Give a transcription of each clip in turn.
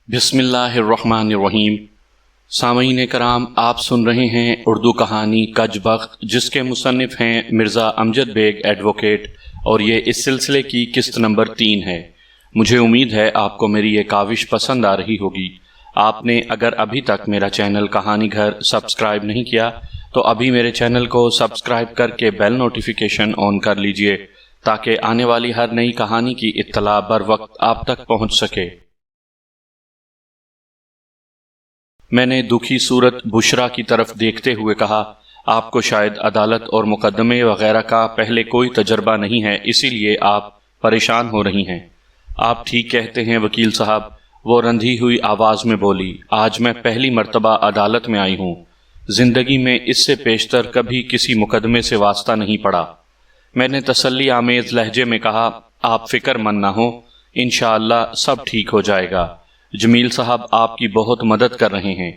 بسم اللہ الرحمن الرحیم۔ سامعین کرام، آپ سن رہے ہیں اردو کہانی کج بخت، جس کے مصنف ہیں مرزا امجد بیگ ایڈوکیٹ، اور یہ اس سلسلے کی قسط نمبر 3 ہے۔ مجھے امید ہے آپ کو میری یہ کاوش پسند آ رہی ہوگی۔ آپ نے اگر ابھی تک میرا چینل کہانی گھر سبسکرائب نہیں کیا تو ابھی میرے چینل کو سبسکرائب کر کے بیل نوٹیفیکیشن آن کر لیجئے تاکہ آنے والی ہر نئی کہانی کی اطلاع بر وقت آپ تک پہنچ سکے۔ میں نے دکھی صورت بشرا کی طرف دیکھتے ہوئے کہا، آپ کو شاید عدالت اور مقدمے وغیرہ کا پہلے کوئی تجربہ نہیں ہے، اسی لیے آپ پریشان ہو رہی ہیں۔ آپ ٹھیک کہتے ہیں وکیل صاحب، وہ رندھی ہوئی آواز میں بولی۔ آج میں پہلی مرتبہ عدالت میں آئی ہوں۔ زندگی میں اس سے پیشتر کبھی کسی مقدمے سے واسطہ نہیں پڑا۔ میں نے تسلی آمیز لہجے میں کہا، آپ فکر مند نہ ہوں، انشاءاللہ سب ٹھیک ہو جائے گا۔ جمیل صاحب آپ کی بہت مدد کر رہے ہیں۔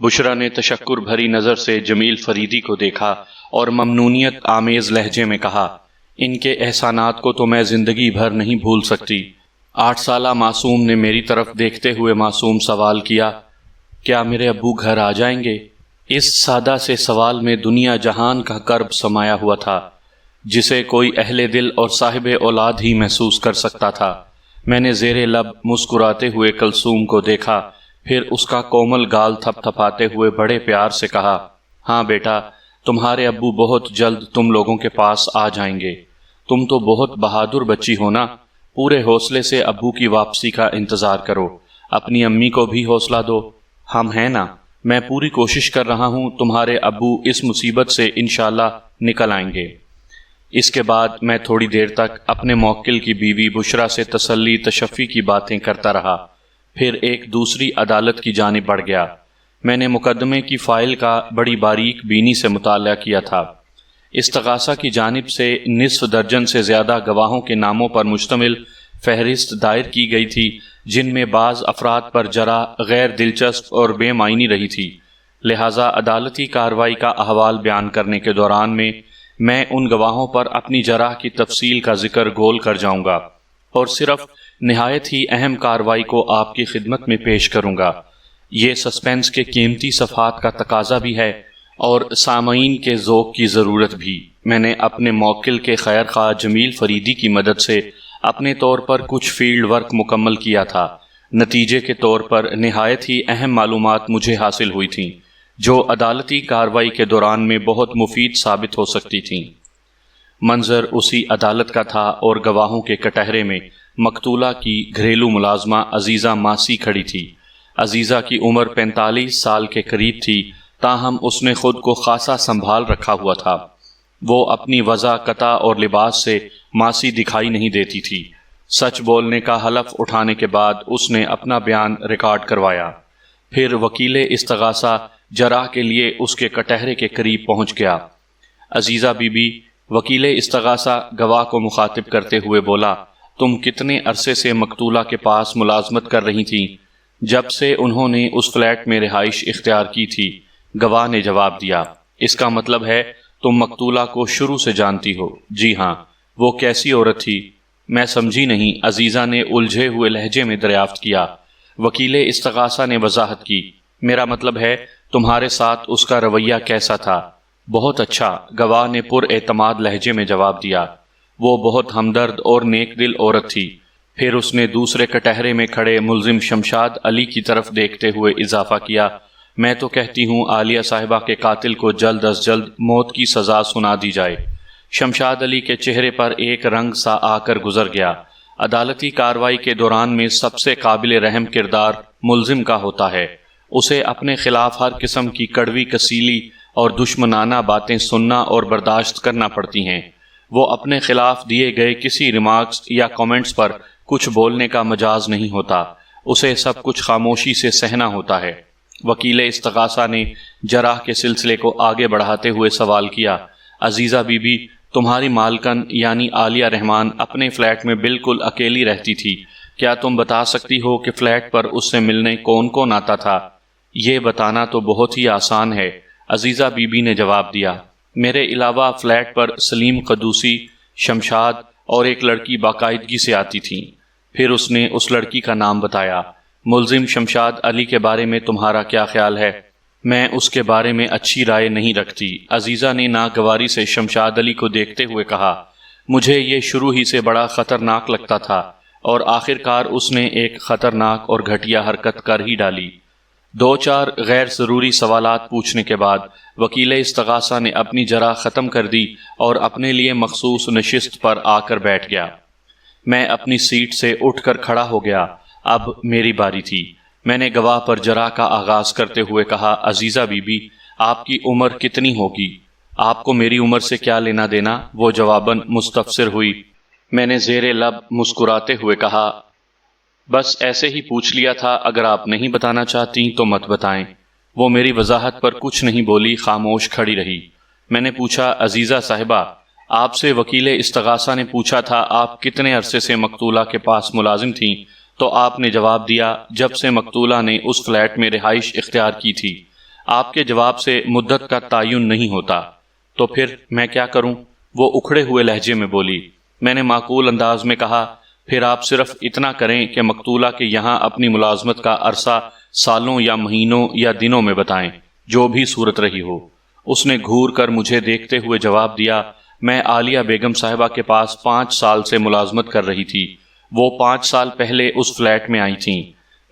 بشرا نے تشکر بھری نظر سے جمیل فریدی کو دیکھا اور ممنونیت آمیز لہجے میں کہا، ان کے احسانات کو تو میں زندگی بھر نہیں بھول سکتی۔ 8 سالہ معصوم نے میری طرف دیکھتے ہوئے معصوم سوال کیا، کیا میرے ابو گھر آ جائیں گے؟ اس سادہ سے سوال میں دنیا جہان کا کرب سمایا ہوا تھا، جسے کوئی اہل دل اور صاحب اولاد ہی محسوس کر سکتا تھا۔ میں نے زیر لب مسکراتے ہوئے کلثوم کو دیکھا، پھر اس کا کومل گال تھپ تھپاتے ہوئے بڑے پیار سے کہا، ہاں بیٹا، تمہارے ابو بہت جلد تم لوگوں کے پاس آ جائیں گے۔ تم تو بہت بہادر بچی ہو نا، پورے حوصلے سے ابو کی واپسی کا انتظار کرو، اپنی امی کو بھی حوصلہ دو۔ ہم ہیں نا، میں پوری کوشش کر رہا ہوں، تمہارے ابو اس مصیبت سے انشاءاللہ نکل آئیں گے۔ اس کے بعد میں تھوڑی دیر تک اپنے موکل کی بیوی بشرا سے تسلی تشفی کی باتیں کرتا رہا، پھر ایک دوسری عدالت کی جانب بڑھ گیا۔ میں نے مقدمے کی فائل کا بڑی باریک بینی سے مطالعہ کیا تھا۔ استغاثہ کی جانب سے نصف درجن سے زیادہ گواہوں کے ناموں پر مشتمل فہرست دائر کی گئی تھی، جن میں بعض افراد پر جرح غیر دلچسپ اور بے معنی رہی تھی، لہٰذا عدالتی کارروائی کا احوال بیان کرنے کے دوران میں ان گواہوں پر اپنی جرح کی تفصیل کا ذکر گول کر جاؤں گا اور صرف نہایت ہی اہم کارروائی کو آپ کی خدمت میں پیش کروں گا۔ یہ سسپینس کے قیمتی صفحات کا تقاضا بھی ہے اور سامعین کے ذوق کی ضرورت بھی۔ میں نے اپنے موکل کے خیر خواہ جمیل فریدی کی مدد سے اپنے طور پر کچھ فیلڈ ورک مکمل کیا تھا۔ نتیجے کے طور پر نہایت ہی اہم معلومات مجھے حاصل ہوئی تھیں، جو عدالتی کارروائی کے دوران میں بہت مفید ثابت ہو سکتی تھیں۔ منظر اسی عدالت کا تھا اور گواہوں کے کٹہرے میں مقتولہ کی گھریلو ملازمہ عزیزہ ماسی کھڑی تھی۔ عزیزہ کی عمر 45 سال کے قریب تھی، تاہم اس نے خود کو خاصا سنبھال رکھا ہوا تھا۔ وہ اپنی وضع قطع اور لباس سے ماسی دکھائی نہیں دیتی تھی۔ سچ بولنے کا حلف اٹھانے کے بعد اس نے اپنا بیان ریکارڈ کروایا۔ پھر وکیل استغاثہ جرح کے لیے اس کے کٹہرے کے قریب پہنچ گیا۔ عزیزہ بی بی، وکیل استغاثہ گواہ کو مخاطب کرتے ہوئے بولا، تم کتنے عرصے سے مقتولہ کے پاس ملازمت کر رہی تھیں؟ جب سے انہوں نے اس فلیٹ میں رہائش اختیار کی تھی، گواہ نے جواب دیا۔ اس کا مطلب ہے تم مقتولہ کو شروع سے جانتی ہو؟ جی ہاں۔ وہ کیسی عورت تھی؟ میں سمجھی نہیں، عزیزہ نے الجھے ہوئے لہجے میں دریافت کیا۔ وکیل استغاثہ نے وضاحت کی، میرا مطلب ہے تمہارے ساتھ اس کا رویہ کیسا تھا؟ بہت اچھا، گواہ نے پر اعتماد لہجے میں جواب دیا۔ وہ بہت ہمدرد اور نیک دل عورت تھی۔ پھر اس نے دوسرے کٹہرے میں کھڑے ملزم شمشاد علی کی طرف دیکھتے ہوئے اضافہ کیا، میں تو کہتی ہوں عالیہ صاحبہ کے قاتل کو جلد از جلد موت کی سزا سنا دی جائے۔ شمشاد علی کے چہرے پر ایک رنگ سا آ کر گزر گیا۔ عدالتی کارروائی کے دوران میں سب سے قابل رحم کردار ملزم کا ہوتا ہے۔ اسے اپنے خلاف ہر قسم کی کڑوی کسیلی اور دشمنانہ باتیں سننا اور برداشت کرنا پڑتی ہیں۔ وہ اپنے خلاف دیے گئے کسی ریمارکس یا کامنٹس پر کچھ بولنے کا مجاز نہیں ہوتا، اسے سب کچھ خاموشی سے سہنا ہوتا ہے۔ وکیل استغاثہ نے جرح کے سلسلے کو آگے بڑھاتے ہوئے سوال کیا، عزیزہ بی بی، تمہاری مالکن یعنی عالیہ رحمان اپنے فلیٹ میں بالکل اکیلی رہتی تھی، کیا تم بتا سکتی ہو کہ فلیٹ پر اس سے ملنے کون کون آتا تھا؟ یہ بتانا تو بہت ہی آسان ہے، عزیزہ بی بی نے جواب دیا۔ میرے علاوہ فلیٹ پر سلیم قدوسی، شمشاد اور ایک لڑکی باقاعدگی سے آتی تھیں۔ پھر اس نے اس لڑکی کا نام بتایا۔ ملزم شمشاد علی کے بارے میں تمہارا کیا خیال ہے؟ میں اس کے بارے میں اچھی رائے نہیں رکھتی۔ عزیزہ نے ناگواری سے شمشاد علی کو دیکھتے ہوئے کہا، مجھے یہ شروع ہی سے بڑا خطرناک لگتا تھا اور آخرکار اس نے ایک خطرناک اور گھٹیا حرکت کر ہی ڈالی۔ دو چار غیر ضروری سوالات پوچھنے کے بعد وکیل استغاثہ نے اپنی جرح ختم کر دی اور اپنے لیے مخصوص نشست پر آ کر بیٹھ گیا۔ میں اپنی سیٹ سے اٹھ کر کھڑا ہو گیا۔ اب میری باری تھی۔ میں نے گواہ پر جرح کا آغاز کرتے ہوئے کہا، عزیزہ بی بی، آپ کی عمر کتنی ہوگی؟ آپ کو میری عمر سے کیا لینا دینا؟ وہ جواباً مستفسر ہوئی۔ میں نے زیر لب مسکراتے ہوئے کہا، بس ایسے ہی پوچھ لیا تھا، اگر آپ نہیں بتانا چاہتی تو مت بتائیں۔ وہ میری وضاحت پر کچھ نہیں بولی، خاموش کھڑی رہی۔ میں نے پوچھا، عزیزہ صاحبہ، آپ سے وکیل استغاثہ نے پوچھا تھا آپ کتنے عرصے سے مقتولہ کے پاس ملازم تھیں، تو آپ نے جواب دیا جب سے مقتولہ نے اس فلیٹ میں رہائش اختیار کی تھی۔ آپ کے جواب سے مدت کا تعین نہیں ہوتا۔ تو پھر میں کیا کروں؟ وہ اکھڑے ہوئے لہجے میں بولی۔ میں نے معقول انداز میں کہا، پھر آپ صرف اتنا کریں کہ مقتولہ کے یہاں اپنی ملازمت کا عرصہ سالوں یا مہینوں یا دنوں میں بتائیں، جو بھی صورت رہی ہو۔ اس نے گھور کر مجھے دیکھتے ہوئے جواب دیا، میں عالیہ بیگم صاحبہ کے پاس 5 سال سے ملازمت کر رہی تھی۔ وہ 5 سال پہلے اس فلیٹ میں آئی تھیں۔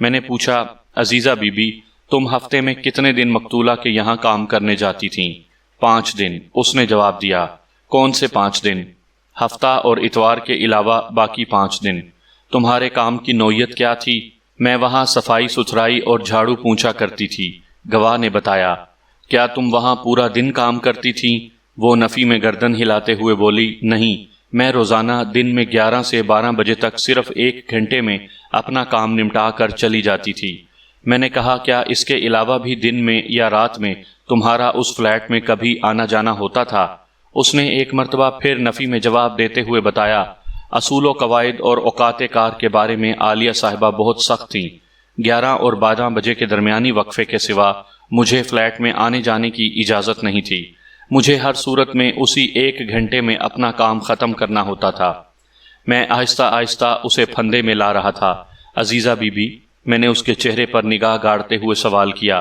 میں نے پوچھا، عزیزہ بی بی، تم ہفتے میں کتنے دن مقتولہ کے یہاں کام کرنے جاتی تھیں؟ 5 دن، اس نے جواب دیا۔ کون سے 5 دن؟ ہفتہ اور اتوار کے علاوہ باقی 5 دن۔ تمہارے کام کی نوعیت کیا تھی؟ میں وہاں صفائی ستھرائی اور جھاڑو پونچھا کرتی تھی، گواہ نے بتایا۔ کیا تم وہاں پورا دن کام کرتی تھیں؟ وہ نفی میں گردن ہلاتے ہوئے بولی، نہیں، میں روزانہ دن میں 11 سے 12 بجے تک صرف 1 گھنٹے میں اپنا کام نمٹا کر چلی جاتی تھی۔ میں نے کہا، کیا اس کے علاوہ بھی دن میں یا رات میں تمہارا اس فلیٹ میں کبھی آنا جانا ہوتا تھا؟ اس نے ایک مرتبہ پھر نفی میں جواب دیتے ہوئے بتایا، اصول و قواعد اور اوقات کار کے بارے میں عالیہ صاحبہ بہت سخت تھیں۔ 11 اور 12 بجے کے درمیانی وقفے کے سوا مجھے فلیٹ میں آنے جانے کی اجازت نہیں تھی۔ مجھے ہر صورت میں اسی 1 گھنٹے میں اپنا کام ختم کرنا ہوتا تھا۔ میں آہستہ آہستہ اسے پھندے میں لا رہا تھا۔ عزیزہ بی بی، میں نے اس کے چہرے پر نگاہ گاڑتے ہوئے سوال کیا،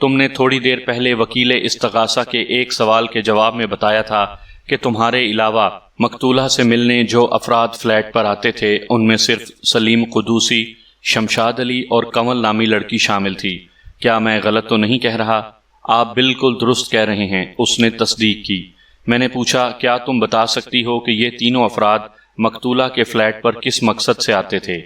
تم نے تھوڑی دیر پہلے وکیل استغاثہ کے ایک سوال کے جواب میں بتایا تھا کہ تمہارے علاوہ مقتولہ سے ملنے جو افراد فلیٹ پر آتے تھے ان میں صرف سلیم قدوسی، شمشاد علی اور کنول نامی لڑکی شامل تھی۔ کیا میں غلط تو نہیں کہہ رہا؟ آپ بالکل درست کہہ رہے ہیں، اس نے تصدیق کی۔ میں نے پوچھا، کیا تم بتا سکتی ہو کہ یہ تینوں افراد مقتولہ کے فلیٹ پر کس مقصد سے آتے تھے؟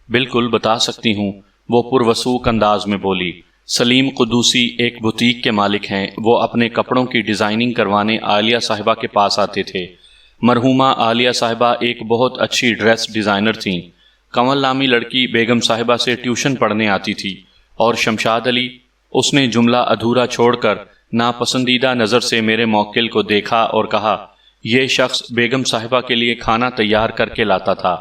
بالکل بتا سکتی ہوں، وہ پروسوک انداز میں بولی۔ سلیم قدوسی ایک بوتیک کے مالک ہیں، وہ اپنے کپڑوں کی ڈیزائننگ کروانے عالیہ صاحبہ کے پاس آتے تھے۔ مرحومہ عالیہ صاحبہ ایک بہت اچھی ڈریس ڈیزائنر تھیں۔ کنول نامی لڑکی بیگم صاحبہ سے ٹیوشن پڑھنے آتی تھی، اور شمشاد علی، اس نے جملہ ادھورا چھوڑ کر ناپسندیدہ نظر سے میرے موکل کو دیکھا اور کہا، یہ شخص بیگم صاحبہ کے لیے کھانا تیار کر کے لاتا تھا۔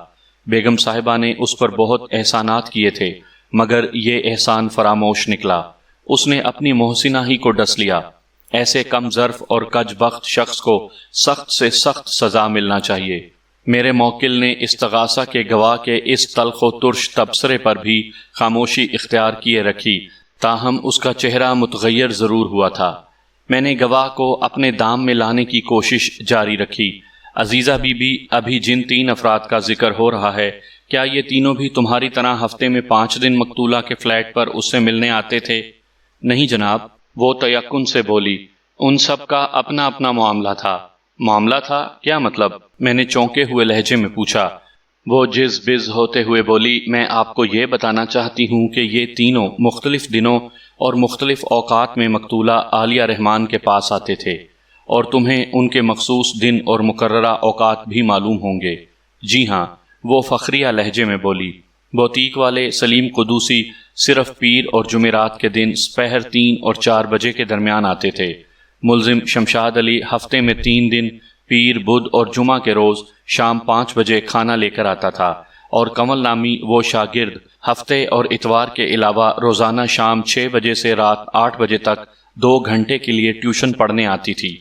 بیگم صاحبہ نے اس پر بہت احسانات کیے تھے، مگر یہ احسان فراموش نکلا۔ اس نے اپنی محسنہ ہی کو ڈس لیا۔ ایسے کم ظرف اور کج بخت شخص کو سخت سے سخت سزا ملنا چاہیے۔ میرے موکل نے استغاثہ کے گواہ کے اس تلخ و ترش تبصرے پر بھی خاموشی اختیار کیے رکھی، تاہم اس کا چہرہ متغیر ضرور ہوا تھا۔ میں نے گواہ کو اپنے دام میں لانے کی کوشش جاری رکھی۔ عزیزہ بی بی، ابھی جن 3 افراد کا ذکر ہو رہا ہے، کیا یہ تینوں بھی تمہاری طرح ہفتے میں 5 دن مقتولہ کے فلیٹ پر اس سے ملنے آتے تھے؟ نہیں جناب، وہ تیقن سے بولی۔ ان سب کا اپنا اپنا معاملہ تھا۔ معاملہ تھا؟ کیا مطلب؟ میں نے چونکے ہوئے لہجے میں پوچھا۔ وہ جز بز ہوتے ہوئے بولی، میں آپ کو یہ بتانا چاہتی ہوں کہ یہ تینوں مختلف دنوں اور مختلف اوقات میں مقتولہ عالیہ رحمان کے پاس آتے تھے، اور تمہیں ان کے مخصوص دن اور مقررہ اوقات بھی معلوم ہوں گے۔ جی ہاں، وہ فخریہ لہجے میں بولی۔ بوتیک والے سلیم قدوسی صرف پیر اور جمعرات کے دن سپہر 3 اور 4 بجے کے درمیان آتے تھے۔ ملزم شمشاد علی ہفتے میں 3 دن پیر، بدھ اور جمعہ کے روز شام 5 بجے کھانا لے کر آتا تھا، اور کنول نامی وہ شاگرد ہفتے اور اتوار کے علاوہ روزانہ شام 6 بجے سے رات 8 بجے تک 2 گھنٹے کے لیے ٹیوشن پڑھنے آتی تھی۔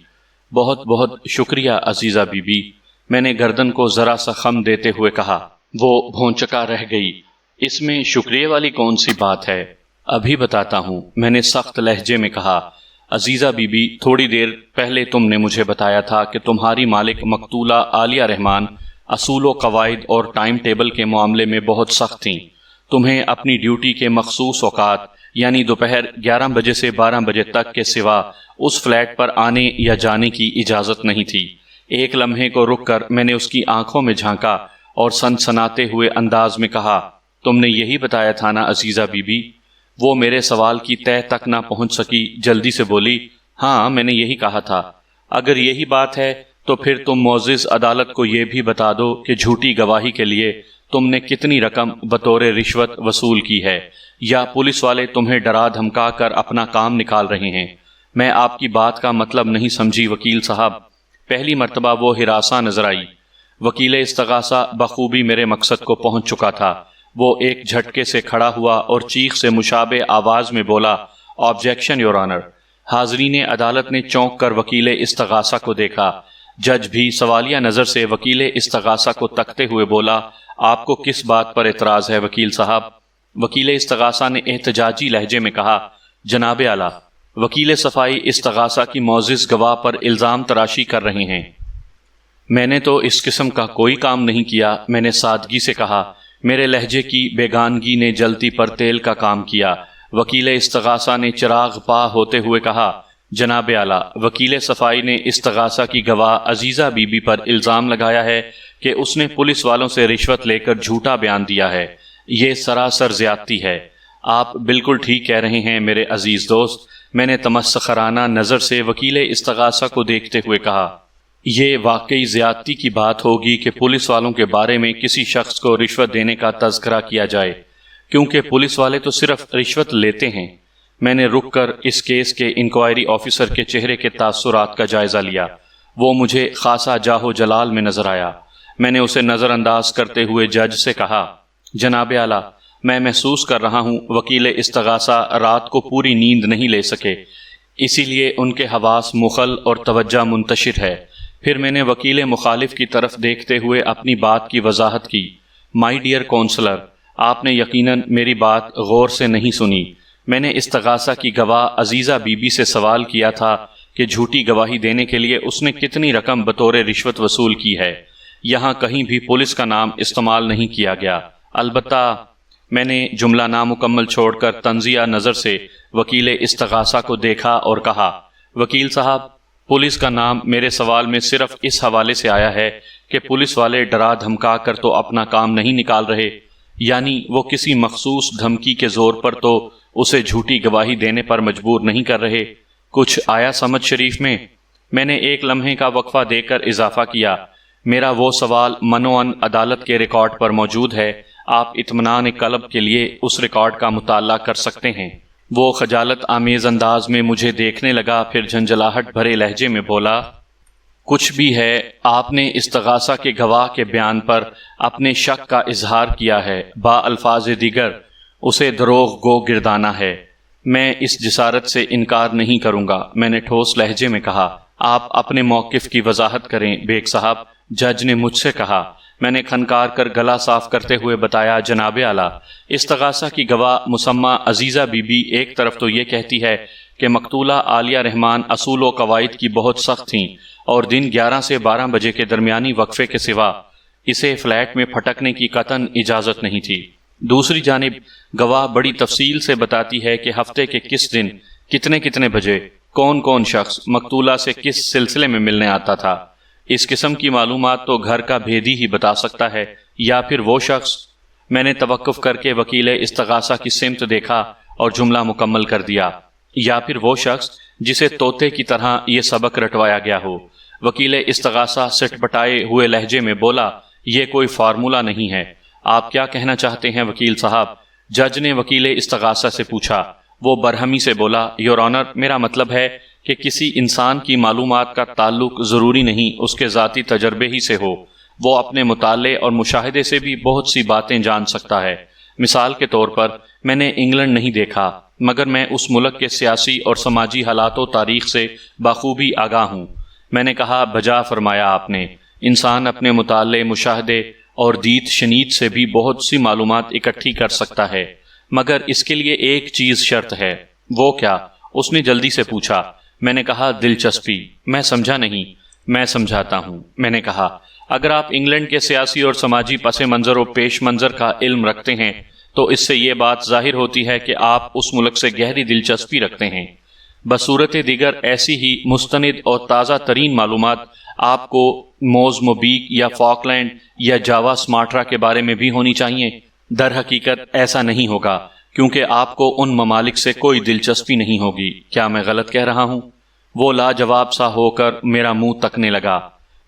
بہت بہت شکریہ عزیزہ بی بی، میں نے گردن کو ذرا سا خم دیتے ہوئے کہا۔ وہ بھونچکا رہ گئی۔ اس میں شکریہ والی کون سی بات ہے؟ ابھی بتاتا ہوں، میں نے سخت لہجے میں کہا۔ عزیزہ بی بی، تھوڑی دیر پہلے تم نے مجھے بتایا تھا کہ تمہاری مالک مقتولہ عالیہ رحمان اصول و قواعد اور ٹائم ٹیبل کے معاملے میں بہت سخت تھیں۔ تمہیں اپنی ڈیوٹی کے مخصوص اوقات یعنی دوپہر 11 بجے سے 12 بجے تک کے سوا اس فلیٹ پر آنے یا جانے کی اجازت نہیں تھی۔ ایک لمحے کو رک کر میں نے اس کی آنکھوں میں جھانکا اور سنسناتے ہوئے انداز میں کہا، تم نے یہی بتایا تھا نا عزیزہ بی بی؟ وہ میرے سوال کی تہ تک نہ پہنچ سکی، جلدی سے بولی، ہاں میں نے یہی کہا تھا۔ اگر یہی بات ہے تو پھر تم معزز عدالت کو یہ بھی بتا دو کہ جھوٹی گواہی کے لیے تم نے کتنی رقم بطور رشوت وصول کی ہے، یا پولیس والے تمہیں ڈرا دھمکا کر اپنا کام نکال رہے ہیں؟ میں آپ کی بات کا مطلب نہیں سمجھی وکیل صاحب۔ پہلی مرتبہ وہ ہراساں نظر آئی۔ وکیل استغاثہ بخوبی میرے مقصد کو پہنچ چکا تھا۔ وہ ایک جھٹکے سے کھڑا ہوا اور چیخ سے مشابہ آواز میں بولا، آبجیکشن یور آنر۔ حاضرین عدالت نے چونک کر وکیل استغاثہ کو دیکھا۔ جج بھی سوالیہ نظر سے وکیل استغاثہ کو تکتے ہوئے بولا، آپ کو کس بات پر اعتراض ہے وکیل صاحب؟ وکیل استغاثہ نے احتجاجی لہجے میں کہا، جناب اعلیٰ، وکیل صفائی استغاثہ کی معزز گواہ پر الزام تراشی کر رہے ہیں۔ میں نے تو اس قسم کا کوئی کام نہیں کیا، میں نے سادگی سے کہا۔ میرے لہجے کی بیگانگی نے جلتی پر تیل کا کام کیا۔ وکیل استغاثہ نے چراغ پا ہوتے ہوئے کہا، جناب اعلیٰ، وکیل صفائی نے استغاثہ کی گواہ عزیزہ بی بی پر الزام لگایا ہے کہ اس نے پولیس والوں سے رشوت لے کر جھوٹا بیان دیا ہے۔ یہ سراسر زیادتی ہے۔ آپ بالکل ٹھیک کہہ رہے ہیں میرے عزیز دوست، میں نے تمسخرانہ نظر سے وکیل استغاثہ کو دیکھتے ہوئے کہا۔ یہ واقعی زیادتی کی بات ہوگی کہ پولیس والوں کے بارے میں کسی شخص کو رشوت دینے کا تذکرہ کیا جائے، کیونکہ پولیس والے تو صرف رشوت لیتے ہیں۔ میں نے رک کر اس کیس کے انکوائری آفیسر کے چہرے کے تاثرات کا جائزہ لیا۔ وہ مجھے خاصا جاہ و جلال میں نظر آیا۔ میں نے اسے نظر انداز کرتے ہوئے جج سے کہا، جناب اعلیٰ، میں محسوس کر رہا ہوں وکیل استغاثہ رات کو پوری نیند نہیں لے سکے، اسی لیے ان کے حواس مخل اور توجہ منتشر ہے۔ پھر میں نے وکیل مخالف کی طرف دیکھتے ہوئے اپنی بات کی وضاحت کی۔ مائی ڈیئر کونسلر، آپ نے یقیناً میری بات غور سے نہیں سنی۔ میں نے استغاثہ کی گواہ عزیزہ بی بی سے سوال کیا تھا کہ جھوٹی گواہی دینے کے لیے اس نے کتنی رقم بطور رشوت وصول کی ہے۔ یہاں کہیں بھی پولیس کا نام استعمال نہیں کیا گیا۔ البتہ میں نے جملہ نامکمل چھوڑ کر طنزیہ نظر سے وکیل استغاثہ کو دیکھا اور کہا، وکیل صاحب، پولیس کا نام میرے سوال میں صرف اس حوالے سے آیا ہے کہ پولیس والے ڈرا دھمکا کر تو اپنا کام نہیں نکال رہے، یعنی وہ کسی مخصوص دھمکی کے زور پر تو اسے جھوٹی گواہی دینے پر مجبور نہیں کر رہے۔ کچھ آیا سمجھ شریف میں؟ میں نے ایک لمحے کا وقفہ دے کر اضافہ کیا، میرا وہ سوال منوعاً عدالت کے ریکارڈ پر موجود ہے، آپ اطمینان قلب کے لیے اس ریکارڈ کا مطالعہ کر سکتے ہیں۔ وہ خجالت آمیز انداز میں مجھے دیکھنے لگا، پھر جھنجھلاہٹ بھرے لہجے میں بولا، کچھ بھی ہے، آپ نے استغاثہ کے گواہ کے بیان پر اپنے شک کا اظہار کیا ہے، با الفاظ دیگر اسے دروغ گو گردانا ہے۔ میں اس جسارت سے انکار نہیں کروں گا، میں نے ٹھوس لہجے میں کہا۔ آپ اپنے موقف کی وضاحت کریں بیگ صاحب، جج نے مجھ سے کہا۔ میں نے کھنکار کر گلا صاف کرتے ہوئے بتایا، جناب اعلیٰ، استغاثہ کی گواہ مسمہ عزیزہ بی بی ایک طرف تو یہ کہتی ہے کہ مقتولہ عالیہ رحمان اصول و قواعد کی بہت سخت تھیں اور دن 11 سے 12 بجے کے درمیانی وقفے کے سوا اسے فلیٹ میں پھٹکنے کی قطعاً اجازت نہیں تھی۔ دوسری جانب گواہ بڑی تفصیل سے بتاتی ہے کہ ہفتے کے کس دن، کتنے بجے، کون کون شخص مقتولہ سے کس سلسلے میں ملنے آتا تھا۔ اس قسم کی معلومات تو گھر کا بھیدی ہی بتا سکتا ہے، یا پھر وہ شخص۔ میں نے توقف کر کے وکیل استغاثہ کی سمت دیکھا اور جملہ مکمل کر دیا، یا پھر وہ شخص جسے طوطے کی طرح یہ سبق رٹوایا گیا ہو۔ وکیل استغاثہ سٹ پٹائے ہوئے لہجے میں بولا، یہ کوئی فارمولہ نہیں ہے۔ آپ کیا کہنا چاہتے ہیں وکیل صاحب؟ جج نے وکیل استغاثہ سے پوچھا۔ وہ برہمی سے بولا، یور آنر، میرا مطلب ہے کہ کسی انسان کی معلومات کا تعلق ضروری نہیں اس کے ذاتی تجربے ہی سے ہو، وہ اپنے مطالعے اور مشاہدے سے بھی بہت سی باتیں جان سکتا ہے۔ مثال کے طور پر میں نے انگلینڈ نہیں دیکھا، مگر میں اس ملک کے سیاسی اور سماجی حالات و تاریخ سے بخوبی آگاہ ہوں۔ میں نے کہا، بجا فرمایا آپ نے، انسان اپنے مطالعے، مشاہدے اور دیت شنید سے بھی بہت سی معلومات اکٹھی کر سکتا ہے، مگر اس کے لیے ایک چیز شرط ہے۔ وہ کیا؟ اس نے جلدی سے پوچھا۔ میں نے کہا دلچسپی۔ میں سمجھا نہیں۔ میں سمجھاتا ہوں۔ میں نے کہا اگر آپ انگلینڈ کے سیاسی اور سماجی پس منظر و پیش منظر کا علم رکھتے ہیں تو اس سے یہ بات ظاہر ہوتی ہے کہ آپ اس ملک سے گہری دلچسپی رکھتے ہیں۔ بصورت دیگر ایسی ہی مستند اور تازہ ترین معلومات آپ کو موزمبیق یا فاکلینڈ یا جاوا سماٹرا کے بارے میں بھی ہونی چاہیے۔ در حقیقت ایسا نہیں ہوگا، کیونکہ آپ کو ان ممالک سے کوئی دلچسپی نہیں ہوگی۔ کیا میں غلط کہہ رہا ہوں؟ وہ لاجواب سا ہو کر میرا منہ تکنے لگا۔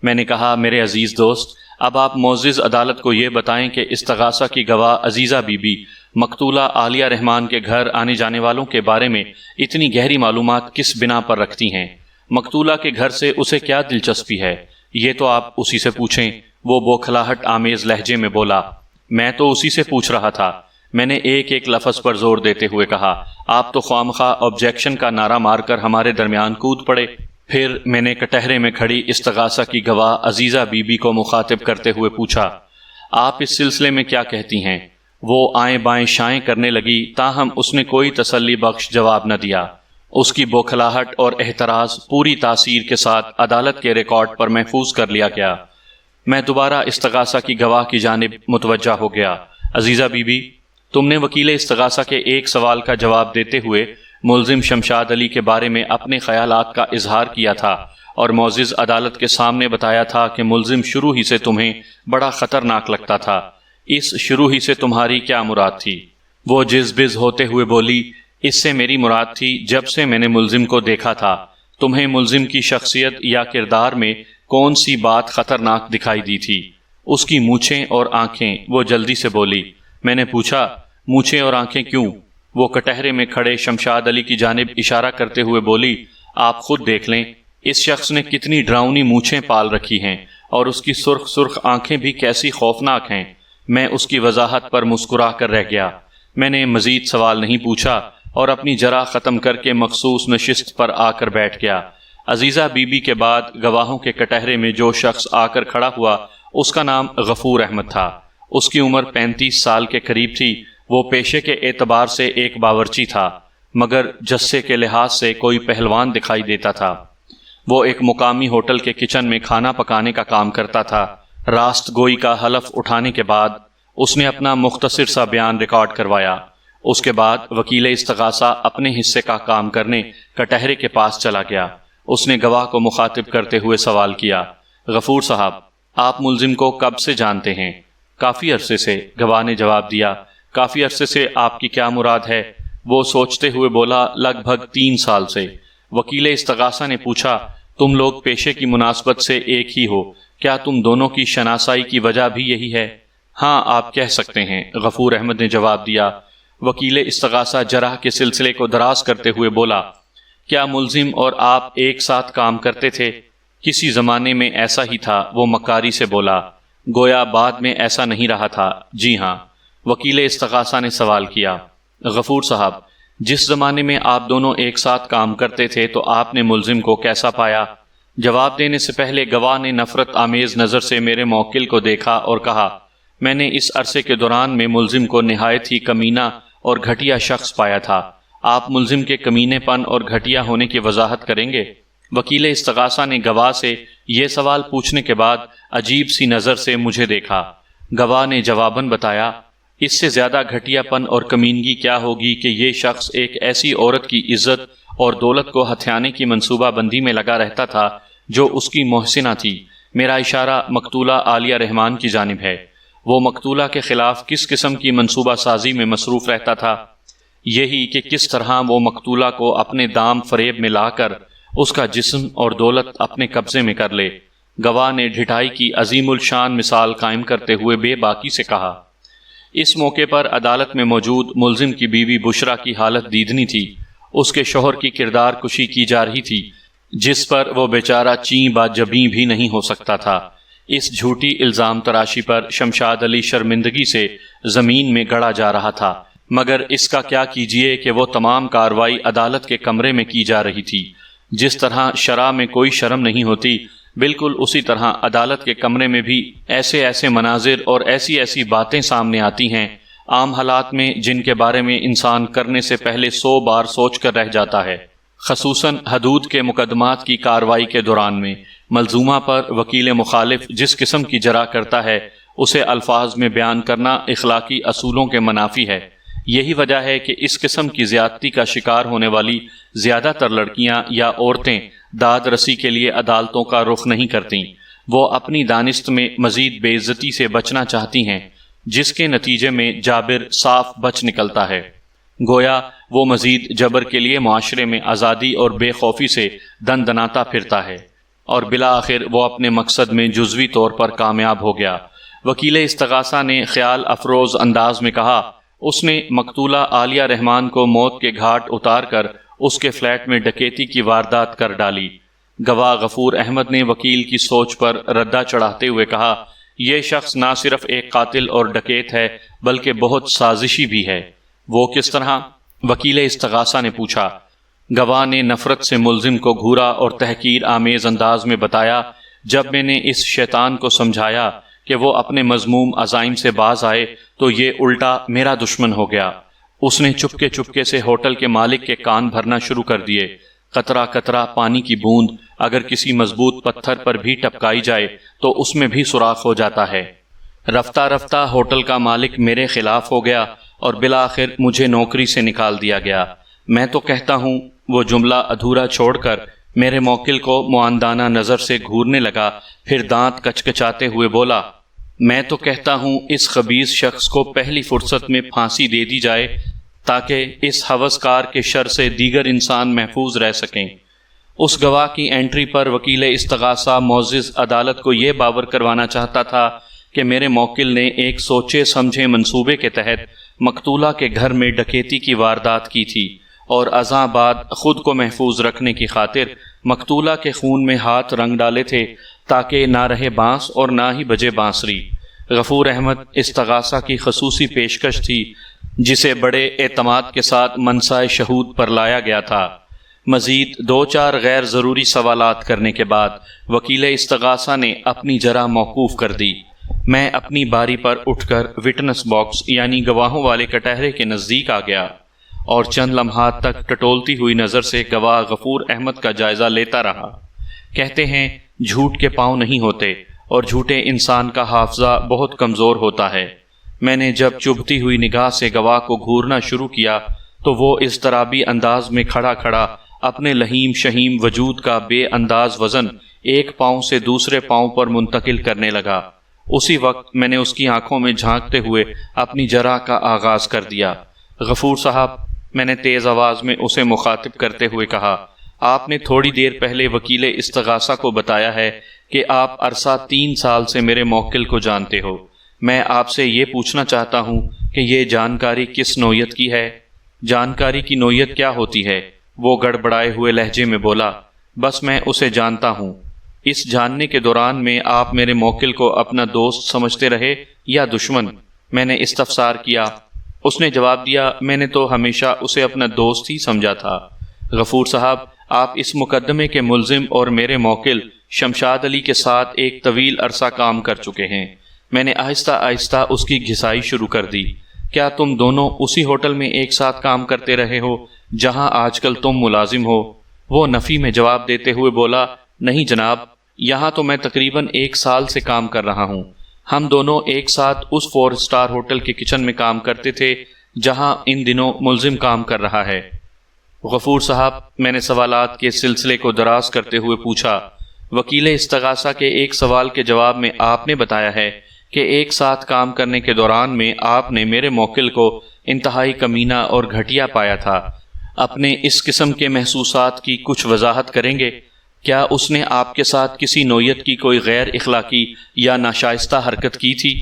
میں نے کہا میرے عزیز دوست، اب آپ معزز عدالت کو یہ بتائیں کہ استغاثہ کی گواہ عزیزہ بی بی مقتولہ عالیہ رحمان کے گھر آنے جانے والوں کے بارے میں اتنی گہری معلومات کس بنا پر رکھتی ہیں؟ مقتولہ کے گھر سے اسے کیا دلچسپی ہے؟ یہ تو آپ اسی سے پوچھیں۔ وہ بوکھلاہٹ آمیز لہجے میں بولا۔ میں تو اسی سے پوچھ رہا تھا۔ میں نے ایک ایک لفظ پر زور دیتے ہوئے کہا۔ آپ تو خوامخواہ آبجیکشن کا نعرہ مار کر ہمارے درمیان کود پڑے۔ پھر میں نے کٹہرے میں کھڑی استغاثہ کی گواہ عزیزہ بی بی کو مخاطب کرتے ہوئے پوچھا، آپ اس سلسلے میں کیا کہتی ہیں؟ وہ آئیں بائیں شائیں کرنے لگی، تاہم اس نے کوئی تسلی بخش جواب نہ دیا۔ اس کی بوکھلاہٹ اور احتراز پوری تاثیر کے ساتھ عدالت کے ریکارڈ پر محفوظ کر لیا گیا۔ میں دوبارہ استغاثہ کی گواہ کی جانب متوجہ ہو گیا۔ عزیزہ بی بی، تم نے وکیل استغاثہ کے ایک سوال کا جواب دیتے ہوئے ملزم شمشاد علی کے بارے میں اپنے خیالات کا اظہار کیا تھا اور معزز عدالت کے سامنے بتایا تھا کہ ملزم شروع ہی سے تمہیں بڑا خطرناک لگتا تھا۔ اس شروع ہی سے تمہاری کیا مراد تھی؟ وہ جز بز ہوتے ہوئے بولی، اس سے میری مراد تھی جب سے میں نے ملزم کو دیکھا تھا۔ تمہیں ملزم کی شخصیت یا کردار میں کون سی بات خطرناک دکھائی دی تھی؟ اس کی مونچھیں اور آنکھیں، وہ جلدی سے بولی۔ میں نے پوچھا، مونچھیں اور آنکھیں کیوں؟ وہ کٹہرے میں کھڑے شمشاد علی کی جانب اشارہ کرتے ہوئے بولی، آپ خود دیکھ لیں، اس شخص نے کتنی ڈراؤنی مونچھیں پال رکھی ہیں اور اس کی سرخ سرخ آنکھیں بھی کیسی خوفناک ہیں۔ میں اس کی وضاحت پر مسکرا کر رہ گیا۔ میں نے مزید سوال نہیں پوچھا اور اپنی جرح ختم کر کے مخصوص نشست پر آ کر بیٹھ گیا۔ عزیزہ بی بی کے بعد گواہوں کے کٹہرے میں جو شخص آ کر کھڑا ہوا اس کا نام غفور احمد تھا۔ اس کی عمر 35 سال کے قریب تھی۔ وہ پیشے کے اعتبار سے ایک باورچی تھا، مگر جسے کے لحاظ سے کوئی پہلوان دکھائی دیتا تھا۔ وہ ایک مقامی ہوٹل کے کچن میں کھانا پکانے کا کام کرتا تھا۔ راست گوئی کا حلف اٹھانے کے بعد اس نے اپنا مختصر سا بیان ریکارڈ کروایا۔ اس کے بعد وکیل استغاثہ اپنے حصے کا کام کرنے کٹہرے کے پاس چلا گیا۔ اس نے گواہ کو مخاطب کرتے ہوئے سوال کیا، غفور صاحب، آپ ملزم کو کب سے جانتے ہیں؟ کافی عرصے سے، گواہ نے جواب دیا۔ کافی عرصے سے آپ کی کیا مراد ہے؟ وہ سوچتے ہوئے بولا، لگ بھگ 3 سال سے۔ وکیل استغاثہ نے پوچھا، تم لوگ پیشے کی مناسبت سے ایک ہی ہو، کیا تم دونوں کی شناسائی کی وجہ بھی یہی ہے؟ ہاں، آپ کہہ سکتے ہیں، غفور احمد نے جواب دیا۔ وکیل استغاثہ جرح کے سلسلے کو دراز کرتے ہوئے بولا، کیا ملزم اور آپ ایک ساتھ کام کرتے تھے؟ کسی زمانے میں ایسا ہی تھا، وہ مکاری سے بولا، گویا بعد میں ایسا نہیں رہا تھا۔ جی ہاں، وکیل استغاثہ نے سوال کیا۔ غفور صاحب، جس زمانے میں آپ دونوں ایک ساتھ کام کرتے تھے تو آپ نے ملزم کو کیسا پایا؟ جواب دینے سے پہلے گواہ نے نفرت آمیز نظر سے میرے موکل کو دیکھا اور کہا، میں نے اس عرصے کے دوران میں ملزم کو نہایت ہی کمینہ اور گھٹیا شخص پایا تھا۔ آپ ملزم کے کمینے پن اور گھٹیا ہونے کی وضاحت کریں گے؟ وکیل استغاثہ نے گواہ سے یہ سوال پوچھنے کے بعد عجیب سی نظر سے مجھے دیکھا۔ گواہ نے جواباً بتایا، اس سے زیادہ گھٹیا پن اور کمینگی کیا ہوگی کہ یہ شخص ایک ایسی عورت کی عزت اور دولت کو ہتھیانے کی منصوبہ بندی میں لگا رہتا تھا جو اس کی محسنہ تھی۔ میرا اشارہ مقتولہ عالیہ رحمان کی جانب ہے۔ وہ مقتولہ کے خلاف کس قسم کی منصوبہ سازی میں مصروف رہتا تھا؟ یہی کہ کس طرح وہ مقتولہ کو اپنے دام فریب میں لا کر اس کا جسم اور دولت اپنے قبضے میں کر لے۔ گواہ نے ڈھٹائی کی عظیم الشان مثال قائم کرتے ہوئے بے باکی سے کہا۔ اس موقع پر عدالت میں موجود ملزم کی بیوی بشرا کی حالت دیدنی تھی۔ اس کے شوہر کی کردار کشی کی جا رہی تھی، جس پر وہ بیچارہ چیں با جبیں بھی نہیں ہو سکتا تھا۔ اس جھوٹی الزام تراشی پر شمشاد علی شرمندگی سے زمین میں گڑا جا رہا تھا، مگر اس کا کیا کیجیے کہ وہ تمام کاروائی عدالت کے کمرے میں کی جا رہی تھی۔ جس طرح شرع میں کوئی شرم نہیں ہوتی، بالکل اسی طرح عدالت کے کمرے میں بھی ایسے ایسے مناظر اور ایسی ایسی باتیں سامنے آتی ہیں عام حالات میں جن کے بارے میں انسان کرنے سے پہلے 100 بار سوچ کر رہ جاتا ہے۔ خصوصاً حدود کے مقدمات کی کارروائی کے دوران میں ملزومہ پر وکیل مخالف جس قسم کی جرح کرتا ہے اسے الفاظ میں بیان کرنا اخلاقی اصولوں کے منافی ہے۔ یہی وجہ ہے کہ اس قسم کی زیادتی کا شکار ہونے والی زیادہ تر لڑکیاں یا عورتیں داد رسی کے لیے عدالتوں کا رخ نہیں کرتیں۔ وہ اپنی دانست میں مزید بے عزتی سے بچنا چاہتی ہیں، جس کے نتیجے میں جابر صاف بچ نکلتا ہے۔ گویا وہ مزید جبر کے لیے معاشرے میں آزادی اور بے خوفی سے دندناتا پھرتا ہے، اور بالآخر وہ اپنے مقصد میں جزوی طور پر کامیاب ہو گیا۔ وکیل استغاثہ نے خیال افروز انداز میں کہا، اس نے مقتولہ عالیہ رحمان کو موت کے گھاٹ اتار کر اس کے فلیٹ میں ڈکیتی کی واردات کر ڈالی۔ گواہ غفور احمد نے وکیل کی سوچ پر ردہ چڑھاتے ہوئے کہا، یہ شخص نہ صرف ایک قاتل اور ڈکیت ہے بلکہ بہت سازشی بھی ہے۔ وہ کس طرح؟ وکیل استغاثہ نے پوچھا۔ گواہ نے نفرت سے ملزم کو گھورا اور تحقیر آمیز انداز میں بتایا، جب میں نے اس شیطان کو سمجھایا کہ وہ اپنے مذموم عزائم سے باز آئے تو یہ الٹا میرا دشمن ہو گیا۔ اس نے چپکے سے ہوٹل کے مالک کے کان بھرنا شروع کر دیے۔ قطرہ قطرہ پانی کی بوند اگر کسی مضبوط پتھر پر بھی ٹپکائی جائے تو اس میں بھی سوراخ ہو جاتا ہے۔ رفتہ رفتہ ہوٹل کا مالک میرے خلاف ہو گیا اور بالآخر مجھے نوکری سے نکال دیا گیا۔ میں تو کہتا ہوں، وہ جملہ ادھورا چھوڑ کر میرے موکل کو معاندانہ نظر سے گھورنے لگا، پھر دانت کچکچاتے ہوئے بولا، میں تو کہتا ہوں اس خبیث شخص کو پہلی فرصت میں پھانسی دے دی جائے تاکہ اس ہوسکار کے شر سے دیگر انسان محفوظ رہ سکیں۔ اس گواہ کی انٹری پر وکیل استغاثہ معزز عدالت کو یہ باور کروانا چاہتا تھا کہ میرے موکل نے ایک سوچے سمجھے منصوبے کے تحت مقتولہ کے گھر میں ڈکیتی کی واردات کی تھی اور ازاں بعد خود کو محفوظ رکھنے کی خاطر مقتولہ کے خون میں ہاتھ رنگ ڈالے تھے تاکہ نہ رہے بانس اور نہ ہی بجے بانسری۔ غفور احمد استغاثہ کی خصوصی پیشکش تھی جسے بڑے اعتماد کے ساتھ منصہ شہود پر لایا گیا تھا۔ مزید 2-4 غیر ضروری سوالات کرنے کے بعد وکیل استغاثہ نے اپنی جرح موقوف کر دی۔ میں اپنی باری پر اٹھ کر وٹنس باکس یعنی گواہوں والے کٹہرے کے نزدیک آ گیا اور چند لمحات تک ٹٹولتی ہوئی نظر سے گواہ غفور احمد کا جائزہ لیتا رہا۔ کہتے ہیں جھوٹ کے پاؤں نہیں ہوتے اور جھوٹے انسان کا حافظہ بہت کمزور ہوتا ہے۔ میں نے جب چبھتی ہوئی نگاہ سے گواہ کو گھورنا شروع کیا تو وہ اضطرابی انداز میں کھڑا کھڑا اپنے لہیم شہیم وجود کا بے انداز وزن ایک پاؤں سے دوسرے پاؤں پر منتقل کرنے لگا۔ اسی وقت میں نے اس کی آنکھوں میں جھانکتے ہوئے اپنی جرح کا آغاز کر دیا۔ غفور صاحب، میں نے تیز آواز میں اسے مخاطب کرتے ہوئے کہا، آپ نے تھوڑی دیر پہلے وکیل استغاثہ کو بتایا ہے کہ آپ عرصہ 3 سال سے میرے موکل کو جانتے ہو۔ میں آپ سے یہ پوچھنا چاہتا ہوں کہ یہ جانکاری کس نوعیت کی ہے؟ جانکاری کی نوعیت کیا ہوتی ہے؟ وہ گڑبڑائے ہوئے لہجے میں بولا، بس میں اسے جانتا ہوں۔ اس جاننے کے دوران میں آپ میرے موکل کو اپنا دوست سمجھتے رہے یا دشمن؟ میں نے استفسار کیا۔ اس نے جواب دیا، میں نے تو ہمیشہ اسے اپنا دوست ہی سمجھا تھا۔ غفور صاحب، آپ اس مقدمے کے ملزم اور میرے موکل شمشاد علی کے ساتھ ایک طویل عرصہ کام کر چکے ہیں۔ میں نے آہستہ آہستہ اس کی گھسائی شروع کر دی۔ کیا تم دونوں اسی ہوٹل میں ایک ساتھ کام کرتے رہے ہو جہاں آج کل تم ملازم ہو؟ وہ نفی میں جواب دیتے ہوئے بولا، نہیں جناب، یہاں تو میں تقریباً 1 سال سے کام کر رہا ہوں۔ ہم دونوں ایک ساتھ اس 4 اسٹار ہوٹل کے کچن میں کام کرتے تھے جہاں ان دنوں ملزم کام کر رہا ہے۔ غفور صاحب، میں نے سوالات کے سلسلے کو دراز کرتے ہوئے پوچھا۔ وکیل استغاثہ کے ایک سوال کے جواب میں آپ نے بتایا ہے کہ ایک ساتھ کام کرنے کے دوران میں آپ نے میرے موکل کو انتہائی کمینہ اور گھٹیا پایا تھا۔ اپنے اس قسم کے محسوسات کی کچھ وضاحت کریں گے؟ کیا اس نے آپ کے ساتھ کسی نوعیت کی کوئی غیر اخلاقی یا ناشائستہ حرکت کی تھی؟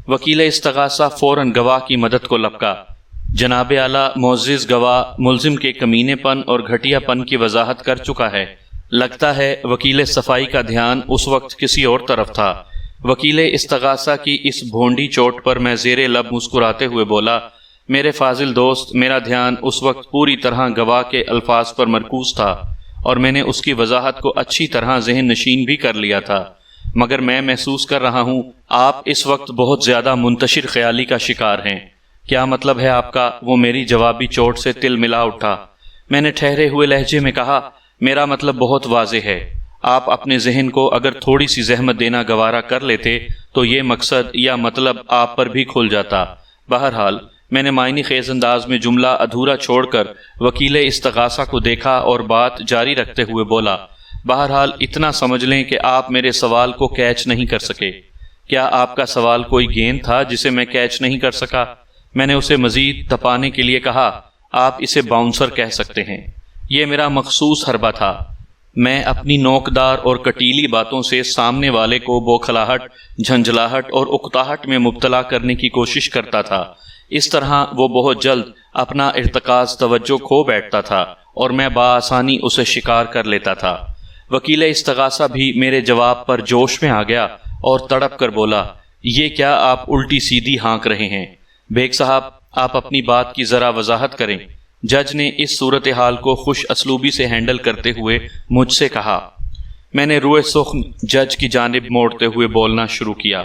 وکیل استغاثہ فوراً گواہ کی مدد کو لپکا۔ جناب اعلیٰ، معزز گواہ ملزم کے کمینے پن اور گھٹیا پن کی وضاحت کر چکا ہے۔ لگتا ہے وکیل صفائی کا دھیان اس وقت کسی اور طرف تھا۔ وکیل استغاثہ کی اس بھونڈی چوٹ پر میں زیر لب مسکراتے ہوئے بولا، میرے فاضل دوست، میرا دھیان اس وقت پوری طرح گواہ کے الفاظ پر مرکوز تھا اور میں نے اس کی وضاحت کو اچھی طرح ذہن نشین بھی کر لیا تھا، مگر میں محسوس کر رہا ہوں آپ اس وقت بہت زیادہ منتشر خیالی کا شکار ہیں۔ کیا مطلب ہے آپ کا؟ وہ میری جوابی چوٹ سے تل ملا اٹھا۔ میں نے ٹھہرے ہوئے لہجے میں کہا، میرا مطلب بہت واضح ہے۔ آپ اپنے ذہن کو اگر تھوڑی سی زحمت دینا گوارا کر لیتے تو یہ مقصد یا مطلب آپ پر بھی کھل جاتا۔ بہرحال میں نے معنی خیز انداز میں جملہ ادھورا چھوڑ کر وکیل استغاثہ کو دیکھا اور بات جاری رکھتے ہوئے بولا، بہرحال اتنا سمجھ لیں کہ آپ میرے سوال کو کیچ نہیں کر سکے۔ کیا آپ کا سوال کوئی گیند تھا جسے میں کیچ نہیں کر سکا؟ میں نے اسے مزید تپانے کے لیے کہا، آپ اسے باؤنسر کہہ سکتے ہیں۔ یہ میرا مخصوص حربہ تھا۔ میں اپنی نوکدار اور کٹیلی باتوں سے سامنے والے کو بوکھلاہٹ، جھنجھلاہٹ اور اکتاہٹ میں مبتلا کرنے کی کوشش کرتا تھا۔ اس طرح وہ بہت جلد اپنا ارتکاز توجہ کھو بیٹھتا تھا اور میں بآسانی اسے شکار کر لیتا تھا۔ وکیل استغاثہ بھی میرے جواب پر جوش میں آ گیا اور تڑپ کر بولا، یہ کیا آپ الٹی سیدھی ہانک رہے ہیں؟ بیگ صاحب، آپ اپنی بات کی ذرا وضاحت کریں۔ جج نے اس صورتحال کو خوش اسلوبی سے ہینڈل کرتے ہوئے مجھ سے کہا۔ میں نے روئے سخن جج کی جانب موڑتے ہوئے بولنا شروع کیا،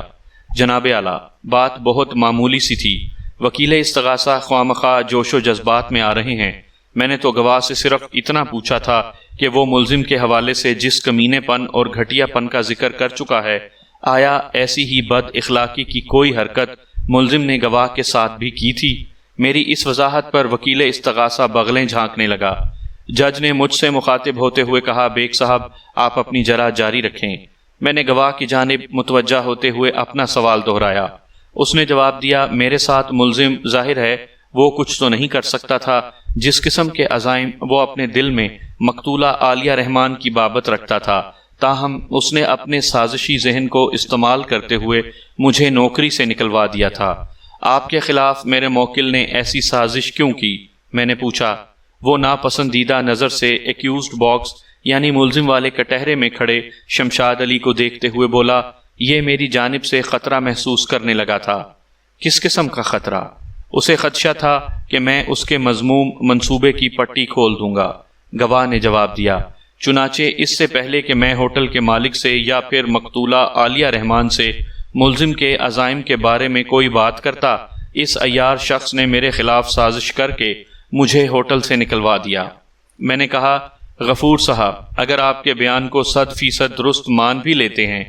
جناب اعلیٰ، بات بہت معمولی سی تھی۔ وکیل استغاثہ خوامخواہ جوش و جذبات میں آ رہے ہیں۔ میں نے تو گواہ سے صرف اتنا پوچھا تھا کہ وہ ملزم کے حوالے سے جس کمینے پن اور گھٹیا پن کا ذکر کر چکا ہے، آیا ایسی ہی بد اخلاقی کی کوئی حرکت ملزم نے گواہ کے ساتھ بھی کی تھی؟ میری اس وضاحت پر وکیل استغاثہ بغلیں جھانکنے لگا۔ جج نے مجھ سے مخاطب ہوتے ہوئے کہا، بیگ صاحب، آپ اپنی جرح جاری رکھیں۔ میں نے گواہ کی جانب متوجہ ہوتے ہوئے اپنا سوال دہرایا۔ اس نے جواب دیا، میرے ساتھ ملزم ظاہر ہے وہ کچھ تو نہیں کر سکتا تھا جس قسم کے عزائم وہ اپنے دل میں مقتولہ عالیہ رحمان کی بابت رکھتا تھا، تاہم اس نے اپنے سازشی ذہن کو استعمال کرتے ہوئے مجھے نوکری سے نکلوا دیا تھا۔ آپ کے خلاف میرے موکل نے ایسی سازش کیوں کی؟ میں نے پوچھا۔ وہ ناپسندیدہ نظر سے ایکیوزڈ باکس یعنی ملزم والے کٹہرے میں کھڑے شمشاد علی کو دیکھتے ہوئے بولا، یہ میری جانب سے خطرہ محسوس کرنے لگا تھا۔ کس قسم کا خطرہ؟ اسے خدشہ تھا کہ میں اس کے مذموم منصوبے کی پٹی کھول دوں گا، گواہ نے جواب دیا۔ چنانچہ اس سے پہلے کہ میں ہوٹل کے مالک سے یا پھر مقتولہ عالیہ رحمان سے ملزم کے عزائم کے بارے میں کوئی بات کرتا، اس عیار شخص نے میرے خلاف سازش کر کے مجھے ہوٹل سے نکلوا دیا۔ میں نے کہا، غفور صاحب، اگر آپ کے بیان کو 100% درست مان بھی لیتے ہیں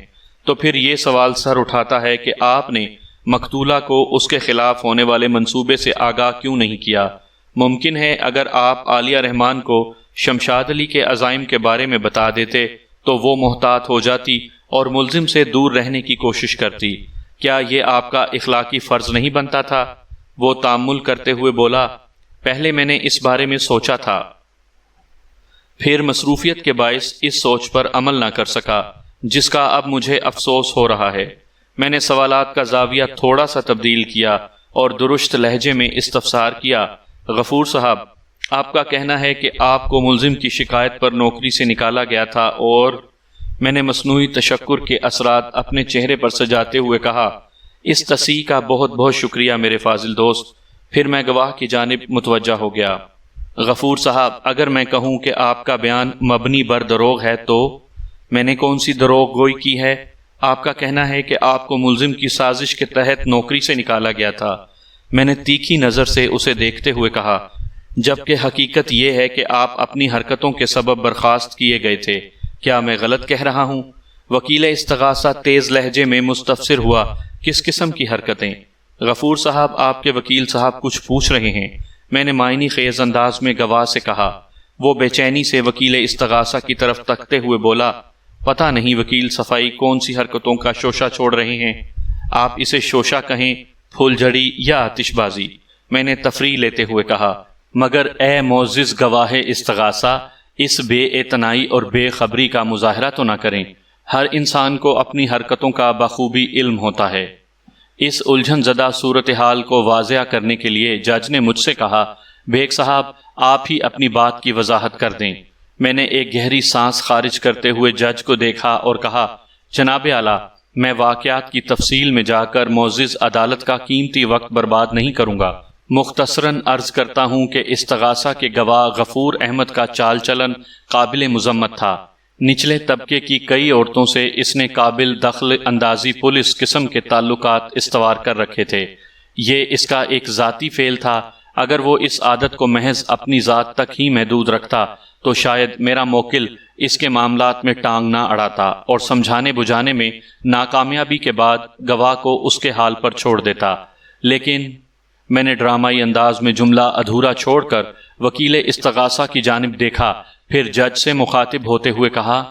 تو پھر یہ سوال سر اٹھاتا ہے کہ آپ نے مقتولہ کو اس کے خلاف ہونے والے منصوبے سے آگاہ کیوں نہیں کیا؟ ممکن ہے اگر آپ عالیہ رحمان کو شمشاد علی کے عزائم کے بارے میں بتا دیتے تو وہ محتاط ہو جاتی اور ملزم سے دور رہنے کی کوشش کرتی۔ کیا یہ آپ کا اخلاقی فرض نہیں بنتا تھا؟ وہ تأمل کرتے ہوئے بولا، پہلے میں نے اس بارے میں سوچا تھا، پھر مصروفیت کے باعث اس سوچ پر عمل نہ کر سکا، جس کا اب مجھے افسوس ہو رہا ہے۔ میں نے سوالات کا زاویہ تھوڑا سا تبدیل کیا اور درست لہجے میں استفسار کیا، غفور صاحب، آپ کا کہنا ہے کہ آپ کو ملزم کی شکایت پر نوکری سے نکالا گیا تھا اور میں نے مصنوعی تشکر کے اثرات اپنے چہرے پر سجاتے ہوئے کہا، اس تصحیح کا بہت بہت شکریہ میرے فاضل دوست۔ پھر میں گواہ کی جانب متوجہ ہو گیا۔ غفور صاحب، اگر میں کہوں کہ آپ کا بیان مبنی بر دروغ ہے تو؟ میں نے کون سی دروغ گوئی کی ہے؟ آپ کا کہنا ہے کہ آپ کو ملزم کی سازش کے تحت نوکری سے نکالا گیا تھا۔ میں نے تیکھی نظر سے اسے دیکھتے ہوئے کہا، جبکہ حقیقت یہ ہے کہ آپ اپنی حرکتوں کے سبب برخاست کیے گئے تھے۔ کیا میں غلط کہہ رہا ہوں؟ وکیل استغاثہ تیز لہجے میں مستفسر ہوا، کس قسم کی حرکتیں؟ غفور صاحب، آپ کے وکیل صاحب کچھ پوچھ رہے ہیں، میں نے معنی خیز انداز میں گواہ سے کہا۔ وہ بے چینی سے وکیل استغاثہ کی طرف تکتے ہوئے بولا، پتہ نہیں وکیل صفائی کون سی حرکتوں کا شوشہ چھوڑ رہے ہیں، آپ اسے شوشہ کہیں، پھول جھڑی یا آتش بازی، میں نے تفریح لیتے ہوئے کہا۔ مگر اے معزز گواہ استغاثہ، اس بے اعتنائی اور بے خبری کا مظاہرہ تو نہ کریں۔ ہر انسان کو اپنی حرکتوں کا بخوبی علم ہوتا ہے۔ اس الجھن زدہ صورتحال کو واضح کرنے کے لیے جج نے مجھ سے کہا، بیگ صاحب، آپ ہی اپنی بات کی وضاحت کر دیں۔ میں نے ایک گہری سانس خارج کرتے ہوئے جج کو دیکھا اور کہا، جناب اعلیٰ، میں واقعات کی تفصیل میں جا کر معزز عدالت کا قیمتی وقت برباد نہیں کروں گا۔ مختصراً عرض کرتا ہوں کہ استغاثہ کے گواہ غفور احمد کا چال چلن قابل مذمت تھا۔ نچلے طبقے کی کئی عورتوں سے اس نے قابل دخل اندازی پولیس قسم کے تعلقات استوار کر رکھے تھے۔ یہ اس کا ایک ذاتی فعل تھا۔ اگر وہ اس عادت کو محض اپنی ذات تک ہی محدود رکھتا تو شاید میرا موکل اس کے معاملات میں ٹانگ نہ اڑاتا اور سمجھانے بجھانے میں ناکامیابی کے بعد گواہ کو اس کے حال پر چھوڑ دیتا، لیکن میں نے ڈرامائی انداز میں جملہ ادھورا چھوڑ کر وکیل استغاثہ کی جانب دیکھا، پھر جج سے مخاطب ہوتے ہوئے کہا،